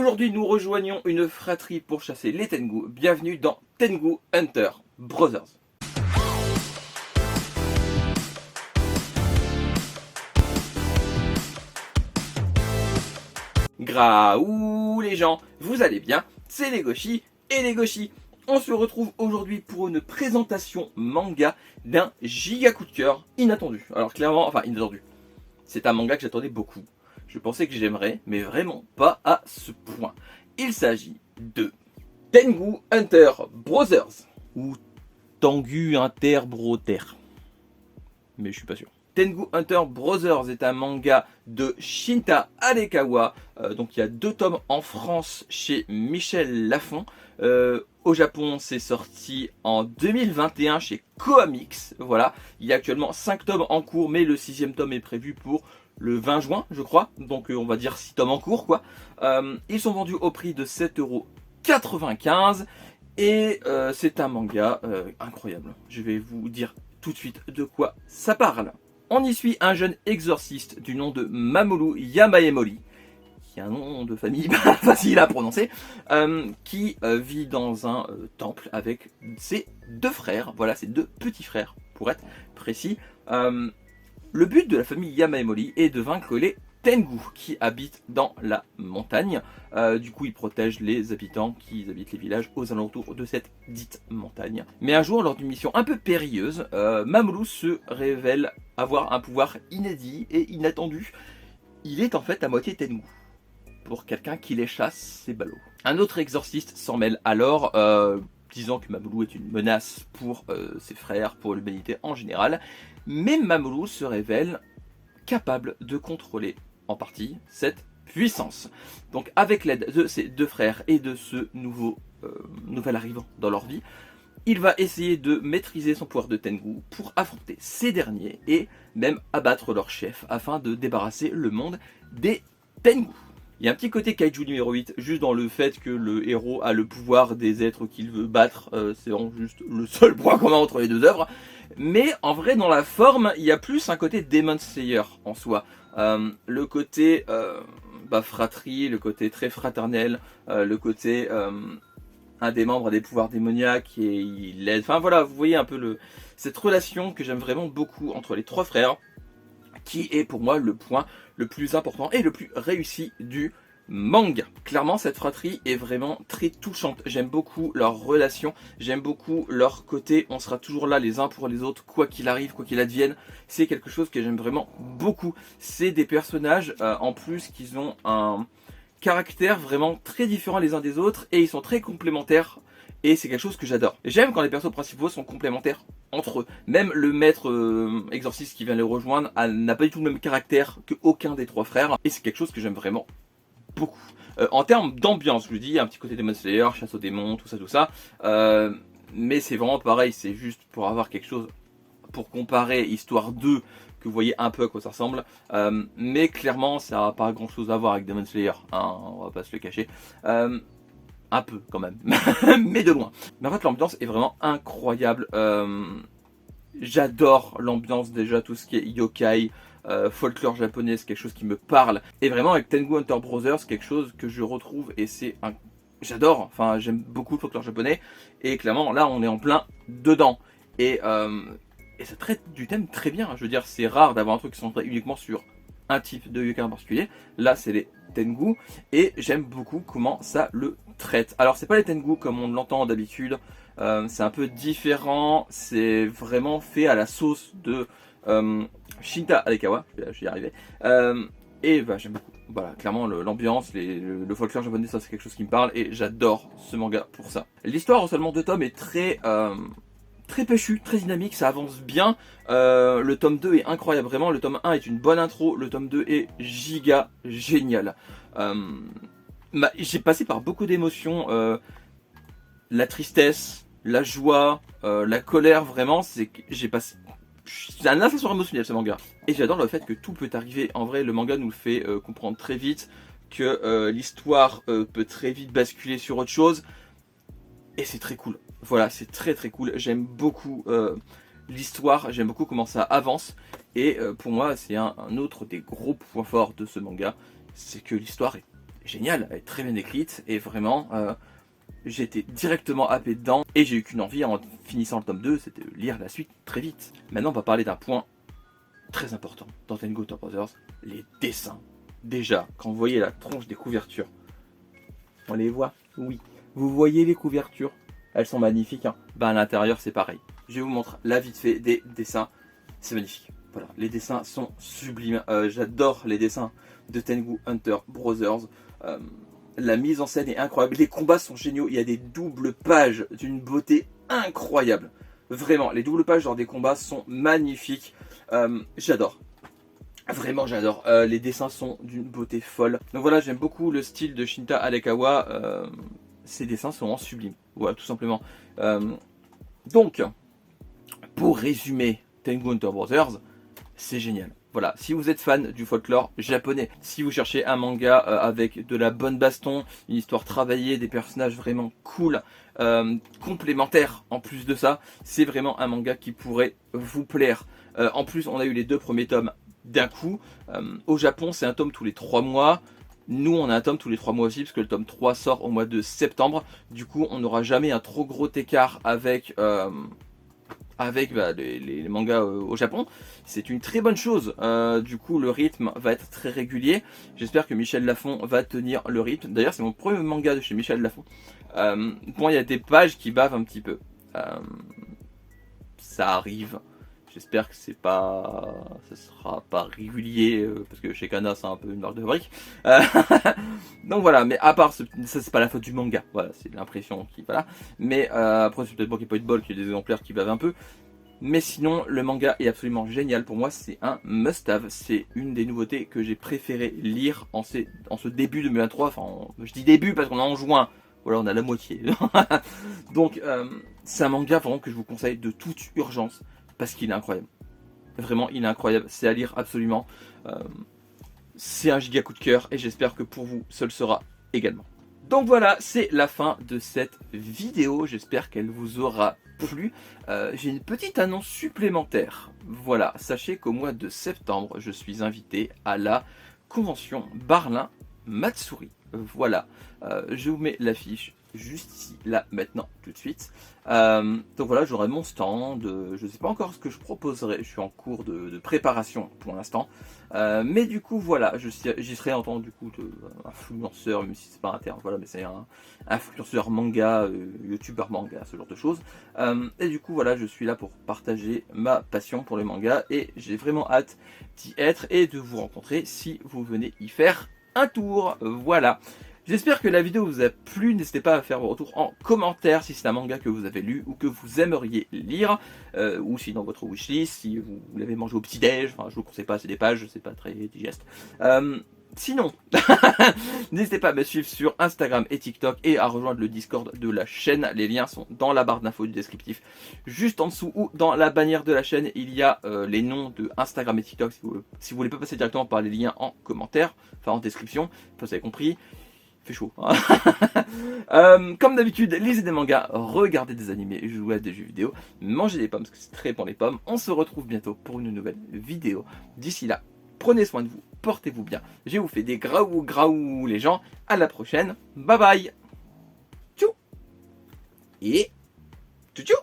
Aujourd'hui, nous rejoignons une fratrie pour chasser les Tengu. Bienvenue dans Tengu Hunter Brothers. Graou les gens, vous allez bien? C'est les Goshi et les Goshi. On se retrouve aujourd'hui pour une présentation manga d'un giga coup de cœur inattendu. Alors clairement, enfin inattendu. C'est un manga que j'attendais beaucoup. Je pensais que j'aimerais, mais vraiment pas à ce point. Il s'agit de Tengu Hunter Brothers ou Tengu Hunter Brothers. Mais je suis pas sûr. Tengu Hunter Brothers est un manga de Shinta Arekawa. Donc il y a 2 tomes en France chez Michel Lafon. Au Japon, c'est sorti en 2021 chez Coamix. Voilà, il y a actuellement 5 tomes en cours, mais le 6e tome est prévu pour le 20 juin, je crois. Donc on va dire 6 tomes en cours, quoi. Ils sont vendus au prix de 7,95 € et c'est un manga incroyable. Je vais vous dire tout de suite de quoi ça parle. On y suit un jeune exorciste du nom de Mamoru Yamaemori, qui a un nom de famille pas facile à prononcer, qui vit dans un temple avec ses 2 frères, voilà, ses 2 petits frères pour être précis. Le but de la famille Yamaemori est de vaincre les Tengu qui habitent dans la montagne. Du coup, ils protègent les habitants qui habitent les villages aux alentours de cette dite montagne. Mais un jour, lors d'une mission un peu périlleuse, Mamoru se révèle avoir un pouvoir inédit et inattendu. Il est en fait à moitié Tengu. Pour quelqu'un qui les chasse, c'est ballot. Un autre exorciste s'en mêle alors, disant que Mamoru est une menace pour ses frères, pour l'humanité en général. Mais Mamoru se révèle capable de contrôler en partie cette puissance. Donc avec l'aide de ses 2 frères et de ce nouvel arrivant dans leur vie, il va essayer de maîtriser son pouvoir de Tengu pour affronter ces derniers et même abattre leur chef afin de débarrasser le monde des Tengu. Il y a un petit côté kaiju numéro 8, juste dans le fait que le héros a le pouvoir des êtres qu'il veut battre. C'est vraiment juste le seul point commun entre les 2 œuvres. Mais en vrai, dans la forme, il y a plus un côté Demon Slayer en soi. Le côté fratrie, le côté très fraternel, le côté un des membres a des pouvoirs démoniaques et il l'aide. Enfin voilà, vous voyez un peu cette relation que j'aime vraiment beaucoup entre les 3 frères, qui est pour moi le point le plus important et le plus réussi du manga. Clairement, cette fratrie est vraiment très touchante. J'aime beaucoup leur relation, j'aime beaucoup leur côté on sera toujours là les uns pour les autres, quoi qu'il arrive, quoi qu'il advienne. C'est quelque chose que j'aime vraiment beaucoup. C'est des personnages en plus qui ont un caractère vraiment très différent les uns des autres et ils sont très complémentaires. Et c'est quelque chose que j'adore. J'aime quand les persos principaux sont complémentaires entre eux. Même le maître exorciste qui vient les rejoindre n'a pas du tout le même caractère que aucun des 3 frères. Et c'est quelque chose que j'aime vraiment beaucoup. En termes d'ambiance, je vous dis, il y a un petit côté Demon Slayer, chasse aux démons, tout ça. Mais c'est vraiment pareil, c'est juste pour avoir quelque chose pour comparer Histoire 2, que vous voyez un peu à quoi ça ressemble. Mais clairement, ça n'a pas grand chose à voir avec Demon Slayer, hein, on va pas se le cacher. Un peu quand même, mais de loin. Mais en fait l'ambiance est vraiment incroyable. J'adore l'ambiance déjà, tout ce qui est yokai, folklore japonais, c'est quelque chose qui me parle. Et vraiment avec Tengu Hunter Brothers, c'est quelque chose que je retrouve et c'est un... J'adore, enfin j'aime beaucoup le folklore japonais. Et clairement là on est en plein dedans. Et ça traite du thème très bien, je veux dire c'est rare d'avoir un truc qui se centre uniquement sur un type de yokai en particulier. Là c'est les Tengu et j'aime beaucoup comment ça le traite. Alors c'est pas les Tengu comme on l'entend d'habitude, c'est un peu différent, c'est vraiment fait à la sauce de Shinta Arekawa, je vais y arriver, et j'aime beaucoup. Voilà, clairement l'ambiance, le folklore japonais, ça c'est quelque chose qui me parle et j'adore ce manga pour ça. L'histoire en seulement 2 tomes est très péchu, très dynamique, ça avance bien. Le tome 2 est incroyable, vraiment. Le tome 1 est une bonne intro, le tome 2 est giga génial. J'ai passé par beaucoup d'émotions, la tristesse, la joie, la colère, vraiment. C'est un ascenseur émotionnel ce manga. Et j'adore le fait que tout peut arriver. En vrai, le manga nous le fait comprendre très vite, que l'histoire peut très vite basculer sur autre chose. Et c'est très cool. Voilà, c'est très cool. J'aime beaucoup l'histoire, j'aime beaucoup comment ça avance. Et pour moi, c'est un autre des gros points forts de ce manga. C'est que l'histoire est géniale, elle est très bien écrite et vraiment j'ai été directement happé dedans et j'ai eu qu'une envie en finissant le tome 2, c'était de lire la suite très vite. Maintenant on va parler d'un point très important dans Tengu Hunter Brothers, les dessins. Déjà, quand vous voyez la tronche des couvertures, on les voit, oui. Vous voyez les couvertures, elles sont magnifiques. Hein. Ben à l'intérieur c'est pareil. Je vous montre là vite fait des dessins, c'est magnifique. Voilà, les dessins sont sublimes. J'adore les dessins de Tengu Hunter Brothers. La mise en scène est incroyable. Les combats sont géniaux. Il y a des doubles pages d'une beauté incroyable. Vraiment, les doubles pages lors des combats sont magnifiques. J'adore. Vraiment, j'adore. Les dessins sont d'une beauté folle. Donc voilà, j'aime beaucoup le style de Shinta Arakawa. Ses dessins sont en sublime. Voilà, tout simplement. Donc, pour résumer Tengu Hunter Brothers, c'est génial. Voilà, si vous êtes fan du folklore japonais, si vous cherchez un manga avec de la bonne baston, une histoire travaillée, des personnages vraiment cool, complémentaires en plus de ça, c'est vraiment un manga qui pourrait vous plaire. En plus, on a eu les 2 premiers tomes d'un coup. Au Japon, c'est un tome tous les 3 mois. Nous, on a un tome tous les 3 mois aussi, parce que le tome 3 sort au mois de septembre. Du coup, on n'aura jamais un trop gros écart avec les mangas au Japon. C'est une très bonne chose. Du coup, le rythme va être très régulier. J'espère que Michel Lafon va tenir le rythme. D'ailleurs, c'est mon premier manga de chez Michel Lafon. Bon, il y a des pages qui bavent un petit peu. Ça arrive. J'espère que ça sera pas régulier, parce que chez Kana c'est un peu une marque de fabrique. Donc voilà, mais à part ça, c'est pas la faute du manga. Voilà, c'est l'impression qui voilà. Mais après c'est peut-être moi qui n'ai pas eu de bol, qu'il y a des exemplaires qui bavent un peu. Mais sinon, le manga est absolument génial. Pour moi, c'est un must-have. C'est une des nouveautés que j'ai préféré lire en ce début 2023. Enfin, je dis début parce qu'on est en juin. Voilà, on a la moitié. Donc, c'est un manga vraiment que je vous conseille de toute urgence. Parce qu'il est incroyable. Vraiment, il est incroyable. C'est à lire absolument. C'est un giga coup de cœur. Et j'espère que pour vous, ce le sera également. Donc voilà, c'est la fin de cette vidéo. J'espère qu'elle vous aura plu. J'ai une petite annonce supplémentaire. Voilà, sachez qu'au mois de septembre, je suis invité à la convention Barlin Matsuri. Voilà, je vous mets l'affiche juste ici, là, maintenant, tout de suite. Donc voilà, j'aurai mon stand. Je ne sais pas encore ce que je proposerai. Je suis en cours de préparation pour l'instant. Mais du coup, voilà, j'y serai en tant du coup influenceur, même si c'est pas un terme, voilà, mais c'est un influenceur manga, youtubeur manga, ce genre de choses. Et du coup, voilà, je suis là pour partager ma passion pour le manga et j'ai vraiment hâte d'y être et de vous rencontrer si vous venez y faire un tour. Voilà. J'espère que la vidéo vous a plu, n'hésitez pas à faire vos retours en commentaire si c'est un manga que vous avez lu ou que vous aimeriez lire, ou si dans votre wishlist, si vous l'avez mangé au petit-déj, enfin je vous conseille pas, c'est des pages, c'est pas très digeste. Sinon, n'hésitez pas à me suivre sur Instagram et TikTok et à rejoindre le Discord de la chaîne. Les liens sont dans la barre d'infos du descriptif, juste en dessous ou dans la bannière de la chaîne. Il y a les noms de Instagram et TikTok si vous voulez pas passer directement par les liens en commentaire, enfin en description, vous avez compris. Il fait chaud. Comme d'habitude, lisez des mangas, regardez des animés, jouez à des jeux vidéo, mangez des pommes parce que c'est très bon les pommes. On se retrouve bientôt pour une nouvelle vidéo. D'ici là, prenez soin de vous, portez-vous bien. Je vous fais des graou les gens. À la prochaine. Bye bye. Tchou. Et tchou tchou.